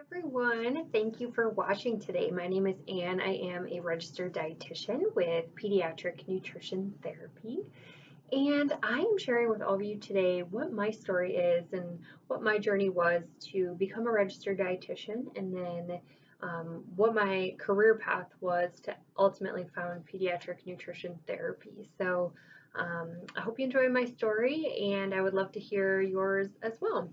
Everyone, thank you for watching today. My name is Ann. I am a registered dietitian with pediatric nutrition therapy, and I am sharing with all of you today what my story is and what my journey was to become a registered dietitian, and then what my career path was to ultimately found pediatric nutrition therapy. I hope you enjoy my story, and I would love to hear yours as well.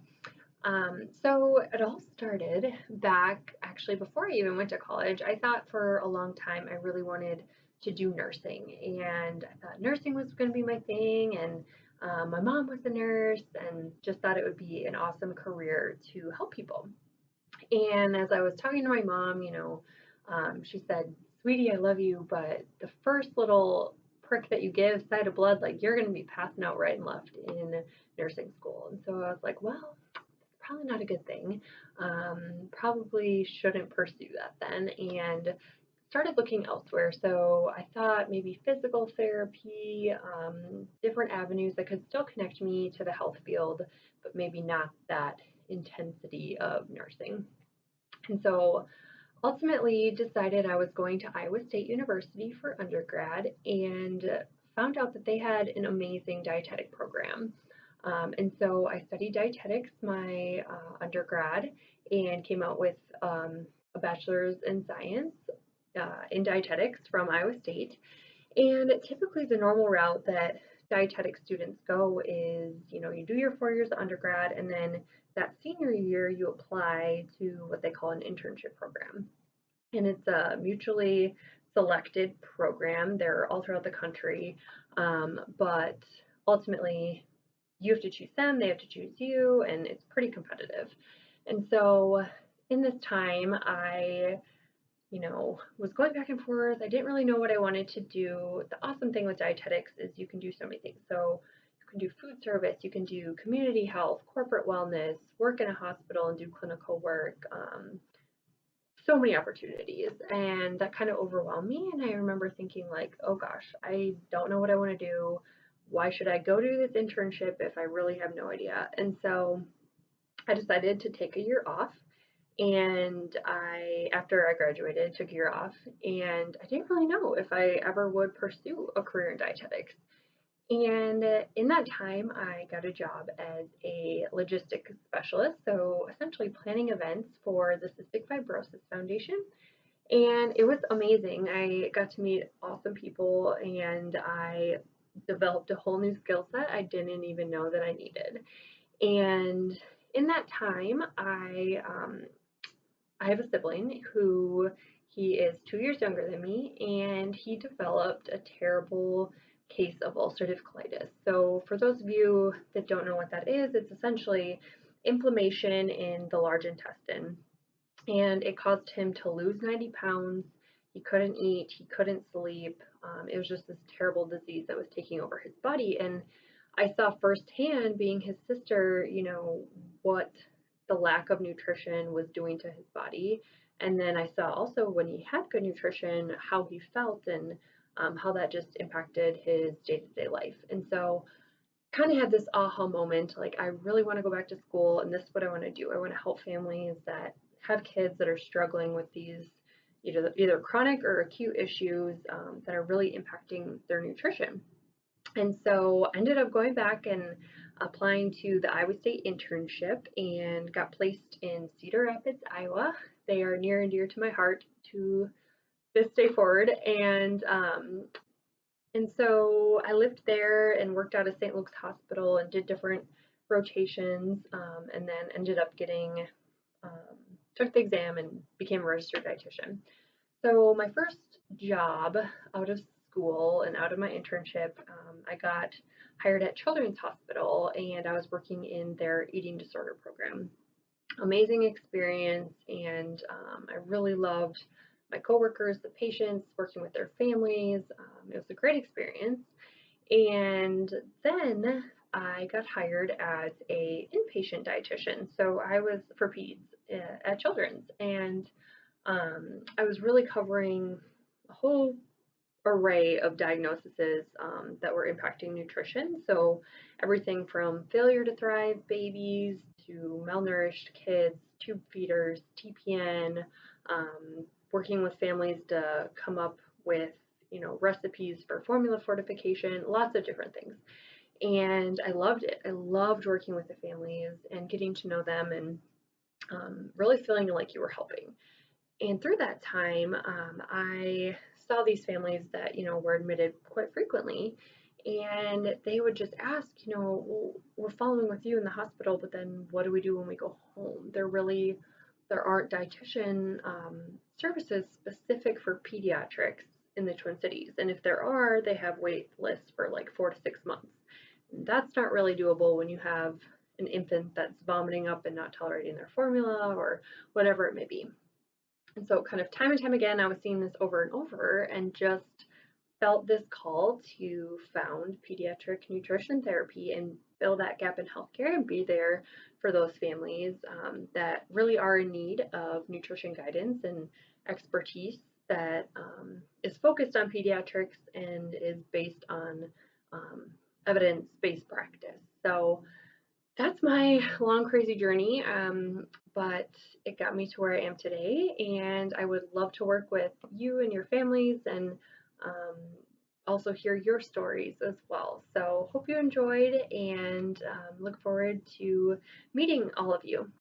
So it all started back actually before I even went to college. I thought for a long time I really wanted to do nursing, and I thought nursing was going to be my thing. And my mom was a nurse, and just thought it would be an awesome career to help people. And as I was talking to my mom, she said, "Sweetie, I love you, but the first little prick that you give, side of blood, like you're going to be passing out right and left in nursing school." And so I was like, well, probably not a good thing. Probably shouldn't pursue that then, and started looking elsewhere. So I thought maybe physical therapy, different avenues that could still connect me to the health field, but maybe not that intensity of nursing. And so ultimately decided I was going to Iowa State University for undergrad and found out that they had an amazing dietetic program. And so I studied dietetics my undergrad and came out with a bachelor's in science in dietetics from Iowa State. And typically the normal route that dietetic students go is, you do your 4 years of undergrad, and then that senior year you apply to what they call an internship program. And it's a mutually selected program. They're all throughout the country, but ultimately you have to choose them, they have to choose you, and it's pretty competitive. And so in this time, I was going back and forth. I didn't really know what I wanted to do. The awesome thing with dietetics is you can do so many things. So you can do food service, you can do community health, corporate wellness, work in a hospital and do clinical work. So many opportunities, and that kind of overwhelmed me. And I remember thinking like, oh gosh, I don't know what I want to do. Why should I go do this internship if I really have no idea? And so I decided to take a year off. And after I graduated, took a year off, and I didn't really know if I ever would pursue a career in dietetics. And in that time, I got a job as a logistics specialist, so essentially planning events for the Cystic Fibrosis Foundation. And it was amazing. I got to meet awesome people, and I developed a whole new skill set I didn't even know that I needed. And in that time, I have a sibling who he is 2 years younger than me, and he developed a terrible case of ulcerative colitis. So, for those of you that don't know what that is, it's essentially inflammation in the large intestine, and it caused him to lose 90 pounds. He couldn't eat, he couldn't sleep. It was just this terrible disease that was taking over his body. And I saw firsthand, being his sister, what the lack of nutrition was doing to his body. And then I saw also when he had good nutrition, how he felt, and how that just impacted his day-to-day life. And so kind of had this aha moment, like I really want to go back to school, and this is what I want to do. I want to help families that have kids that are struggling with these either chronic or acute issues that are really impacting their nutrition. And so I ended up going back and applying to the Iowa State internship and got placed in Cedar Rapids, Iowa. They are near and dear to my heart to this day forward. And so I lived there and worked out of St. Luke's Hospital and did different rotations, and then ended up took the exam and became a registered dietitian. So my first job out of school and out of my internship, I got hired at Children's Hospital, and I was working in their eating disorder program. Amazing experience, and I really loved my coworkers, the patients, working with their families. It was a great experience. And then I got hired as a inpatient dietitian. So I was for peds at Children's, and I was really covering a whole array of diagnoses that were impacting nutrition. So everything from failure to thrive babies to malnourished kids, tube feeders, TPN, working with families to come up with recipes for formula fortification, lots of different things. And I loved it. I loved working with the families and getting to know them and really feeling like you were helping. And through that time, I saw these families that, were admitted quite frequently. And they would just ask, well, we're following with you in the hospital, but then what do we do when we go home? There aren't dietitian services specific for pediatrics in the Twin Cities. And if there are, they have wait lists for like 4 to 6 months. And that's not really doable when you have an infant that's vomiting up and not tolerating their formula or whatever it may be. And so kind of time and time again, I was seeing this over and over and just felt this call to found pediatric nutrition therapy and fill that gap in healthcare and be there for those families that really are in need of nutrition guidance and expertise that is focused on pediatrics and is based on evidence-based practice. So that's my long, crazy journey, but it got me to where I am today, and I would love to work with you and your families and um, also hear your stories as well. So, hope you enjoyed and look forward to meeting all of you.